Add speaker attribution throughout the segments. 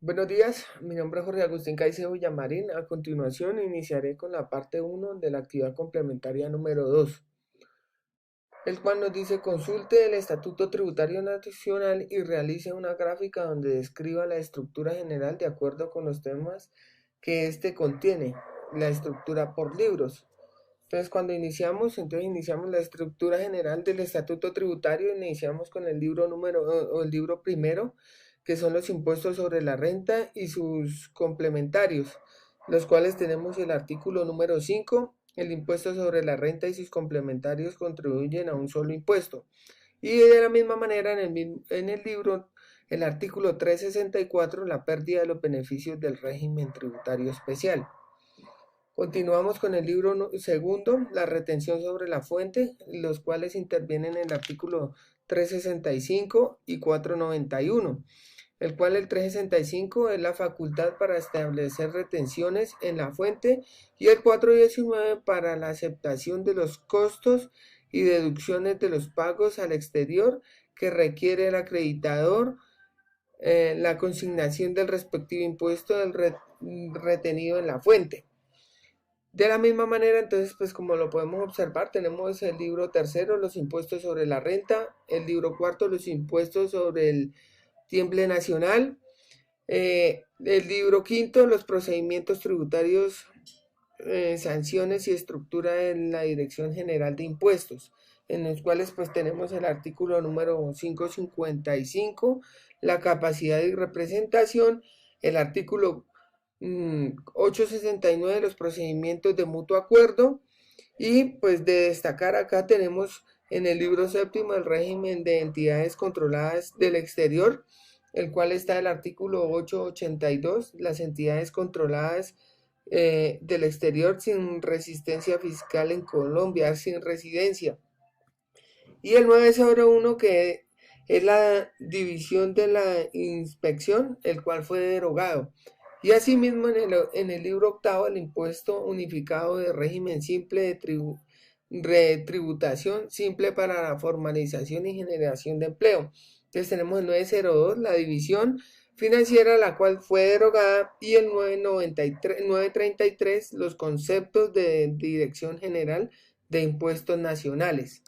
Speaker 1: Buenos días, mi nombre es Jorge Agustín Caicedo Villamarín. A continuación iniciaré con la parte uno de la actividad complementaria número 2, el cual nos dice consulte el Estatuto Tributario Nacional y realice una gráfica donde describa la estructura general de acuerdo con los temas que éste contiene, la estructura por libros. Entonces, cuando iniciamos la estructura general del Estatuto Tributario, iniciamos con el libro o el libro primero, que son los impuestos sobre la renta y sus complementarios, los cuales tenemos el artículo número 5. El impuesto sobre la renta y sus complementarios contribuyen a un solo impuesto. Y de la misma manera, en el libro, el artículo 364, la pérdida de los beneficios del régimen tributario especial. Continuamos con el libro segundo, la retención sobre la fuente, los cuales intervienen en el artículo 365 y 491, el cual el 365 es la facultad para establecer retenciones en la fuente y el 419 para la aceptación de los costos y deducciones de los pagos al exterior que requiere el acreditador, la consignación del respectivo impuesto retenido en la fuente. De la misma manera, entonces, pues como lo podemos observar, tenemos el libro tercero, los impuestos sobre la renta, el libro cuarto, los impuestos sobre el tiemble nacional, el libro quinto, los procedimientos tributarios, sanciones y estructura en la Dirección General de Impuestos, en los cuales pues tenemos el artículo número 555, la capacidad y representación, el artículo 869, los procedimientos de mutuo acuerdo, y pues de destacar acá tenemos en el libro séptimo el régimen de entidades controladas del exterior, el cual está el artículo 882, las entidades controladas del exterior sin resistencia fiscal en Colombia, sin residencia. Y el 901, que es la división de la inspección, el cual fue derogado. Y asimismo en el libro octavo, el impuesto unificado de régimen simple de retributación simple para la formalización y generación de empleo. Entonces tenemos el 902, la división financiera, la cual fue derogada, y el 933, los conceptos de Dirección General de Impuestos Nacionales.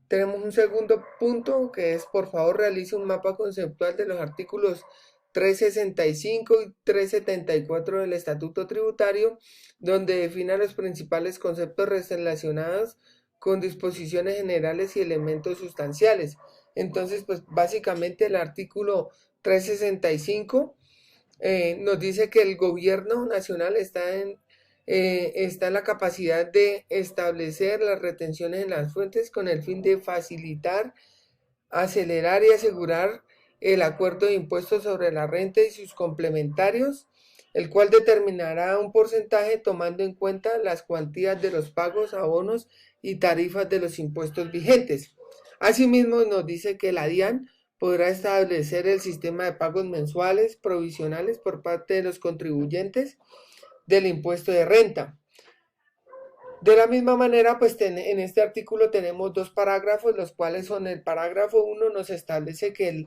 Speaker 1: Tenemos un segundo punto que es, por favor, realice un mapa conceptual de los artículos 365 y 374 del Estatuto Tributario, donde defina los principales conceptos relacionados con disposiciones generales y elementos sustanciales. Entonces, pues básicamente el artículo 365 nos dice que el gobierno nacional está en la capacidad de establecer las retenciones en las fuentes con el fin de facilitar, acelerar y asegurar el acuerdo de impuestos sobre la renta y sus complementarios, el cual determinará un porcentaje tomando en cuenta las cuantías de los pagos, abonos y tarifas de los impuestos vigentes. Asimismo, nos dice que la DIAN podrá establecer el sistema de pagos mensuales provisionales por parte de los contribuyentes del impuesto de renta. De la misma manera, pues en este artículo tenemos dos parágrafos, los cuales son: el parágrafo 1 nos establece que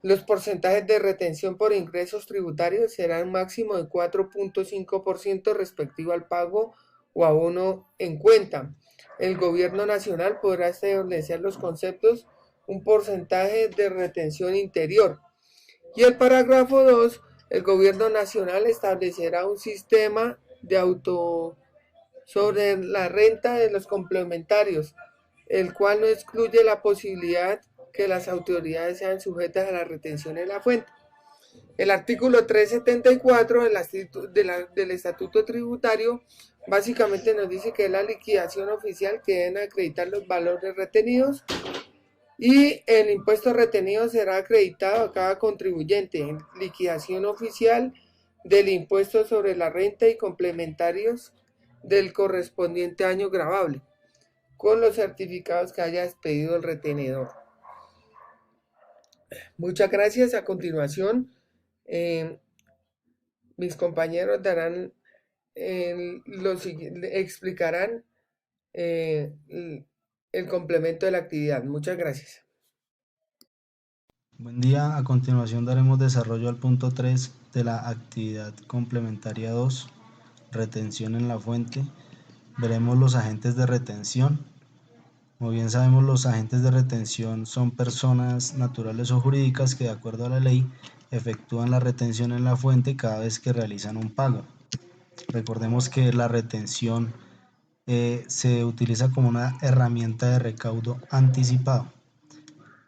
Speaker 1: los porcentajes de retención por ingresos tributarios serán un máximo de 4.5% respectivo al pago o abono en cuenta. El gobierno nacional podrá establecer los conceptos un porcentaje de retención interior. Y el parágrafo 2, el gobierno nacional establecerá un sistema de auto sobre la renta de los complementarios, el cual no excluye la posibilidad que las autoridades sean sujetas a la retención en la fuente. El artículo 374 del Estatuto Tributario básicamente nos dice que es la liquidación oficial que deben acreditar los valores retenidos, y el impuesto retenido será acreditado a cada contribuyente. Liquidación oficial del impuesto sobre la renta y complementarios del correspondiente año gravable, con los certificados que haya expedido el retenedor. Muchas gracias. A continuación, eh, mis compañeros darán, explicarán el complemento de la actividad. Muchas gracias.
Speaker 2: Buen día, a continuación daremos desarrollo al punto 3 de la actividad complementaria 2, retención en la fuente. Veremos los agentes de retención. Como bien sabemos, los agentes de retención son personas naturales o jurídicas que de acuerdo a la ley efectúan la retención en la fuente cada vez que realizan un pago. Recordemos que la retención se utiliza como una herramienta de recaudo anticipado.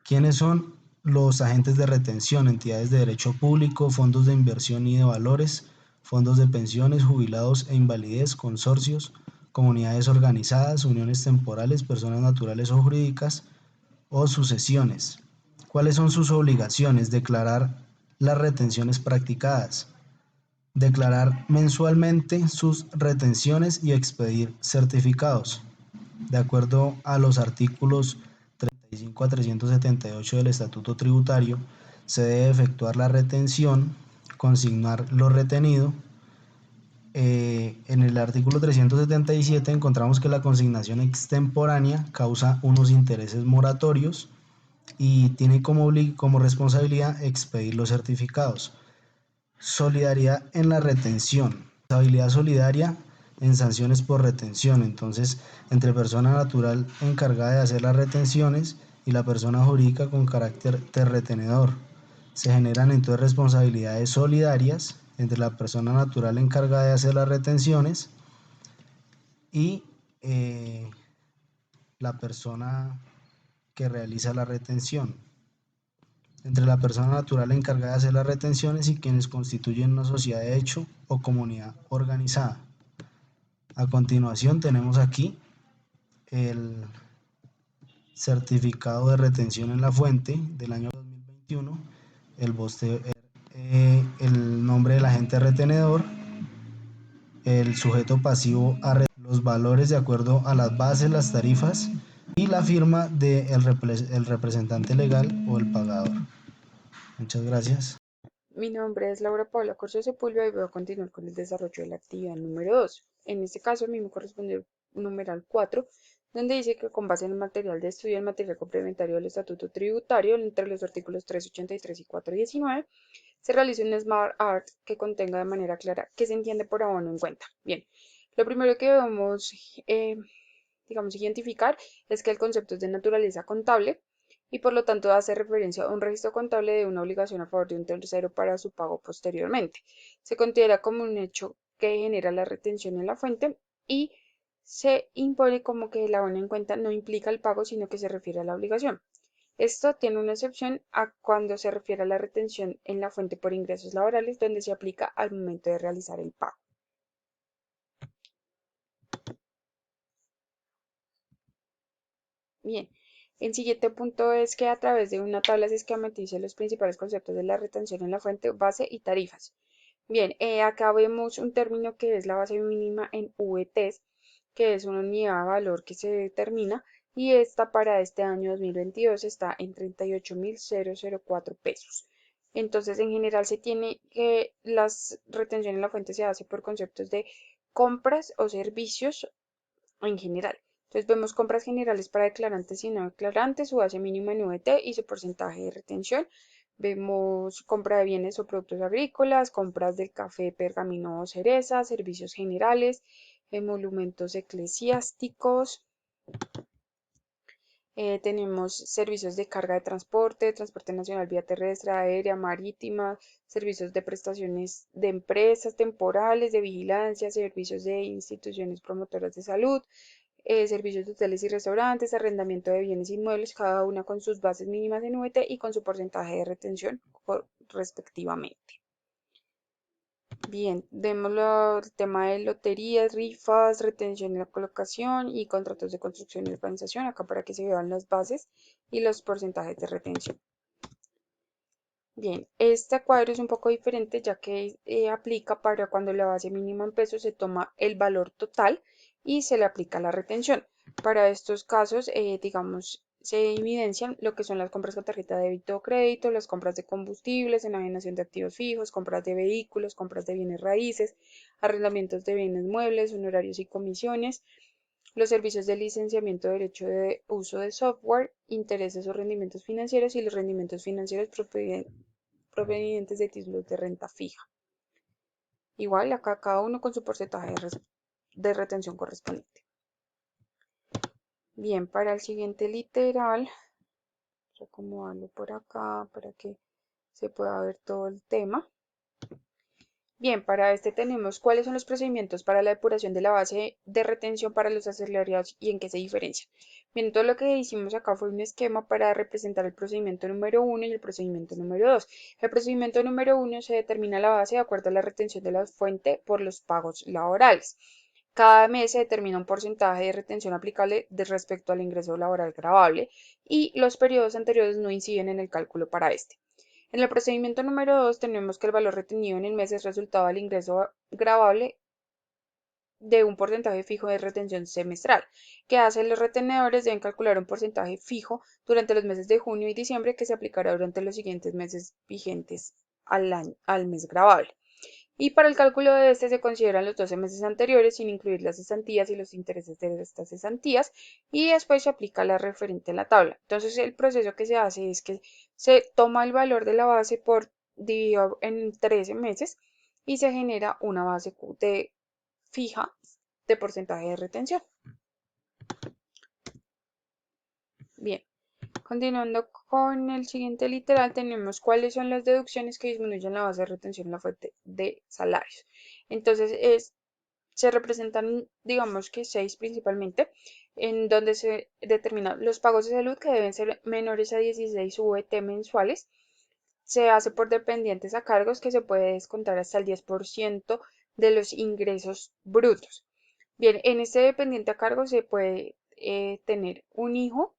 Speaker 2: ¿Quiénes son los agentes de retención? Entidades de derecho público, fondos de inversión y de valores, fondos de pensiones, jubilados e invalidez, consorcios, comunidades organizadas, uniones temporales, personas naturales o jurídicas o sucesiones. ¿Cuáles son sus obligaciones? Declarar las retenciones practicadas, declarar mensualmente sus retenciones y expedir certificados. De acuerdo a los artículos 35 a 378 del Estatuto Tributario, se debe efectuar la retención, consignar lo retenido. En el artículo 377 encontramos que la consignación extemporánea causa unos intereses moratorios y tiene como responsabilidad expedir los certificados. Solidaridad en la retención. Responsabilidad solidaria en sanciones por retención. Entonces, entre persona natural encargada de hacer las retenciones y la persona jurídica con carácter de retenedor. Se generan entonces responsabilidades solidarias entre la persona natural encargada de hacer las retenciones y la persona que realiza la retención. Entre la persona natural encargada de hacer las retenciones y quienes constituyen una sociedad de hecho o comunidad organizada. A continuación tenemos aquí el certificado de retención en la fuente del año 2021, el nombre del agente retenedor, el sujeto pasivo a los valores de acuerdo a las bases, las tarifas y la firma del representante legal o el pagador. Muchas gracias.
Speaker 3: Mi nombre es Laura Paula Corso Sepúlveda y voy a continuar con el desarrollo de la actividad número 2. En este caso, a mí me corresponde el numeral 4, donde dice que con base en el material de estudio, el material complementario del Estatuto Tributario, entre los artículos 383 y 419, se realice un Smart Art que contenga de manera clara qué se entiende por abono en cuenta. Bien, lo primero que debemos, identificar es que el concepto es de naturaleza contable y por lo tanto hace referencia a un registro contable de una obligación a favor de un tercero para su pago posteriormente. Se considera como un hecho que genera la retención en la fuente y se impone como que el abono en cuenta no implica el pago, sino que se refiere a la obligación. Esto tiene una excepción a cuando se refiere a la retención en la fuente por ingresos laborales, donde se aplica al momento de realizar el pago. Bien, el siguiente punto es que a través de una tabla se esquematice los principales conceptos de la retención en la fuente, base y tarifas. Bien, acá vemos un término que es la base mínima en VTs, que es una unidad de valor que se determina y esta para este año 2022 está en 38.004 pesos. Entonces, en general se tiene que las retención en la fuente se hace por conceptos de compras o servicios en general. Entonces vemos compras generales para declarantes y no declarantes, su base mínima en VT y su porcentaje de retención. Vemos compra de bienes o productos agrícolas, compras del café, pergamino o cereza, servicios generales, emolumentos eclesiásticos. Tenemos servicios de carga de transporte, transporte nacional vía terrestre, aérea, marítima, servicios de prestaciones de empresas temporales, de vigilancia, servicios de instituciones promotoras de salud, servicios de hoteles y restaurantes, arrendamiento de bienes inmuebles, cada una con sus bases mínimas en VT y con su porcentaje de retención respectivamente. Bien, vemos el tema de loterías, rifas, retención de la colocación y contratos de construcción y urbanización, acá para que se vean las bases y los porcentajes de retención. Bien, este cuadro es un poco diferente ya que aplica para cuando la base mínima en pesos se toma el valor total y se le aplica la retención. Para estos casos, digamos, se evidencian lo que son las compras con tarjeta de débito o crédito, las compras de combustibles, enajenación de activos fijos, compras de vehículos, compras de bienes raíces, arrendamientos de bienes muebles, honorarios y comisiones, los servicios de licenciamiento de derecho de uso de software, intereses o rendimientos financieros y los rendimientos financieros provenientes de títulos de renta fija. Igual acá cada uno con su porcentaje de retención correspondiente. Bien, para el siguiente literal, voy a acomodarlo por acá para que se pueda ver todo el tema. Bien, para este tenemos cuáles son los procedimientos para la depuración de la base de retención para los asalariados y en qué se diferencian. Bien, todo lo que hicimos acá fue un esquema para representar el procedimiento número 1 y el procedimiento número 2. El procedimiento número 1 se determina la base de acuerdo a la retención de la fuente por los pagos laborales. Cada mes se determina un porcentaje de retención aplicable respecto al ingreso laboral gravable y los periodos anteriores no inciden en el cálculo para este. En el procedimiento número 2 tenemos que el valor retenido en el mes es resultado del ingreso gravable de un porcentaje fijo de retención semestral. ¿Qué hacen los retenedores? Deben calcular un porcentaje fijo durante los meses de junio y diciembre que se aplicará durante los siguientes meses vigentes al mes gravable. Y para el cálculo de este se consideran los 12 meses anteriores sin incluir las cesantías y los intereses de estas cesantías y después se aplica la referente a la tabla. Entonces el proceso que se hace es que se toma el valor de la base por dividido en 13 meses y se genera una base fija de porcentaje de retención. Bien. Continuando con el siguiente literal, tenemos cuáles son las deducciones que disminuyen la base de retención en la fuente de salarios. Entonces, se representan, digamos que 6 principalmente, en donde se determinan los pagos de salud que deben ser menores a 16 VT mensuales. Se hace por dependientes a cargos que se puede descontar hasta el 10% de los ingresos brutos. Bien, en este dependiente a cargo se puede tener un hijo,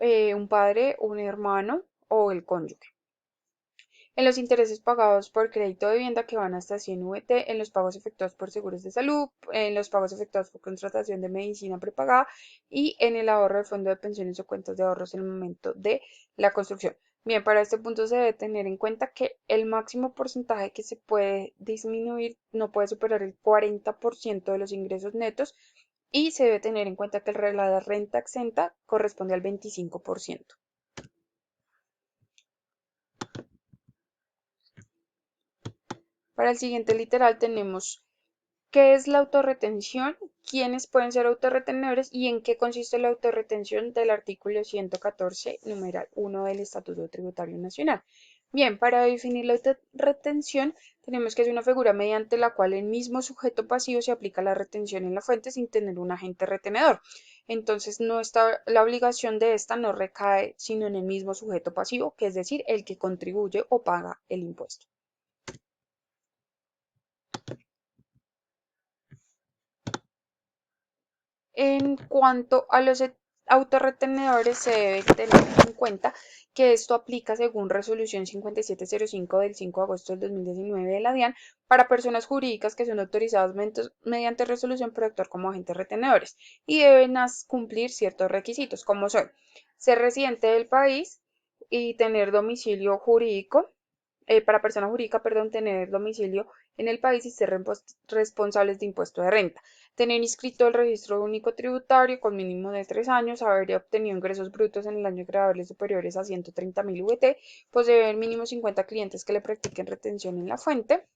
Speaker 3: un padre, un hermano o el cónyuge. En los intereses pagados por crédito de vivienda que van hasta 100 VT, en los pagos efectuados por seguros de salud, en los pagos efectuados por contratación de medicina prepagada y en el ahorro de fondo de pensiones o cuentas de ahorros en el momento de la construcción. Bien, para este punto se debe tener en cuenta que el máximo porcentaje que se puede disminuir no puede superar el 40% de los ingresos netos y se debe tener en cuenta que la renta exenta corresponde al 25%. Para el siguiente literal tenemos qué es la autorretención, quiénes pueden ser autorretenedores y en qué consiste la autorretención del artículo 114, numeral 1 del Estatuto Tributario Nacional. Bien, para definir la autorretención tenemos que es una figura mediante la cual el mismo sujeto pasivo se aplica la retención en la fuente sin tener un agente retenedor. Entonces, la obligación de esta no recae sino en el mismo sujeto pasivo, que es decir, el que contribuye o paga el impuesto. En cuanto a los autorretenedores, se debe tener en cuenta que esto aplica según Resolución 5705 del 5 de agosto del 2019 de la DIAN para personas jurídicas que son autorizadas mediante resolución para actuar como agentes retenedores y deben cumplir ciertos requisitos, como son ser residente del país y tener domicilio jurídico, para persona jurídica, perdón, tener domicilio en el país y ser responsables de impuesto de renta. Tener inscrito el registro único tributario con mínimo de 3 años, haber obtenido ingresos brutos en el año gravables superiores a 130.000 VT, poseer mínimo 50 clientes que le practiquen retención en la fuente,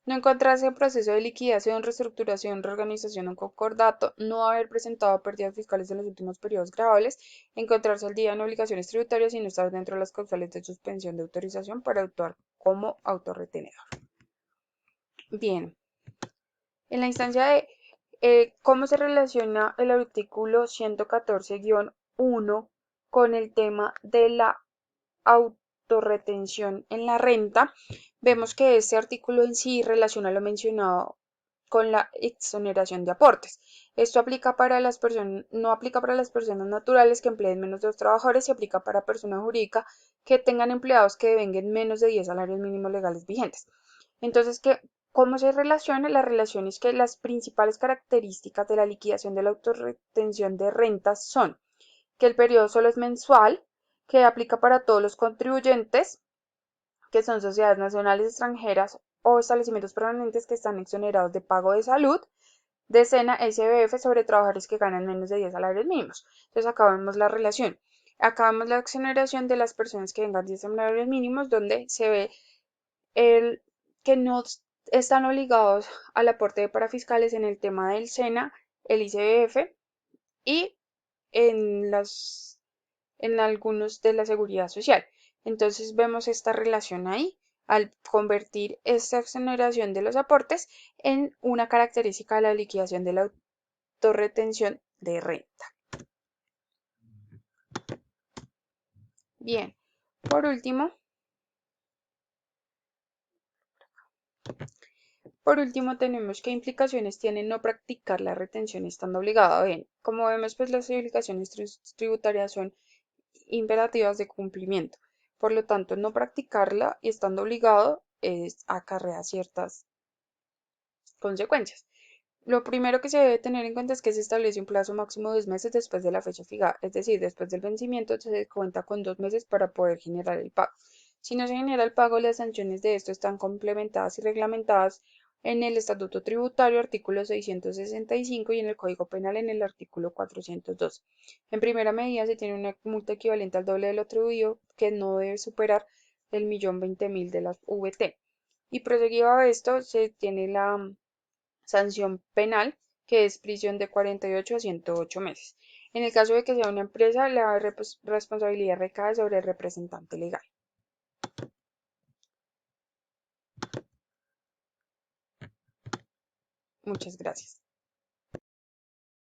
Speaker 3: no encontrarse en proceso de liquidación, reestructuración, reorganización o concordato, no haber presentado pérdidas fiscales en los últimos periodos gravables, encontrarse al día en obligaciones tributarias y no estar dentro de las causales de suspensión de autorización para actuar como autorretenedor. Bien, en la instancia de cómo se relaciona el artículo 114-1 con el tema de la autorretención en la renta, vemos que este artículo en sí relaciona lo mencionado con la exoneración de aportes. Esto aplica para las personas, no aplica para las personas naturales que empleen menos de 2 trabajadores y aplica para personas jurídicas que tengan empleados que devenguen menos de 10 salarios mínimos legales vigentes. Entonces, ¿cómo se relaciona? La relación es que las principales características de la liquidación de la autorretención de rentas son que el periodo solo es mensual, que aplica para todos los contribuyentes, que son sociedades nacionales extranjeras o establecimientos permanentes que están exonerados de pago de salud, de SENA, SBF sobre trabajadores que ganan menos de 10 salarios mínimos. Entonces acá vemos la relación. Acá vemos la exoneración de las personas que vengan 10 salarios mínimos, donde se ve el que no están obligados al aporte de parafiscales en el tema del SENA, el ICBF y en algunos de la seguridad social. Entonces vemos esta relación ahí al convertir esta exoneración de los aportes en una característica de la liquidación de la autorretención de renta. Bien, por último, tenemos qué implicaciones tiene no practicar la retención estando obligado. Bien, como vemos, pues las obligaciones tributarias son imperativas de cumplimiento. Por lo tanto, no practicarla y estando obligado acarrea ciertas consecuencias. Lo primero que se debe tener en cuenta es que se establece un plazo máximo de 2 meses después de la fecha fijada, es decir, después del vencimiento se cuenta con 2 meses para poder generar el pago. Si no se genera el pago, las sanciones de esto están complementadas y reglamentadas en el Estatuto Tributario, artículo 665, y en el Código Penal en el artículo 402. En primera medida, se tiene una multa equivalente al doble de lo atribuido, que no debe superar el 1.020.000 de las VT. Y proseguido a esto, se tiene la sanción penal, que es prisión de 48 a 108 meses. En el caso de que sea una empresa, la responsabilidad recae sobre el representante legal. Muchas gracias.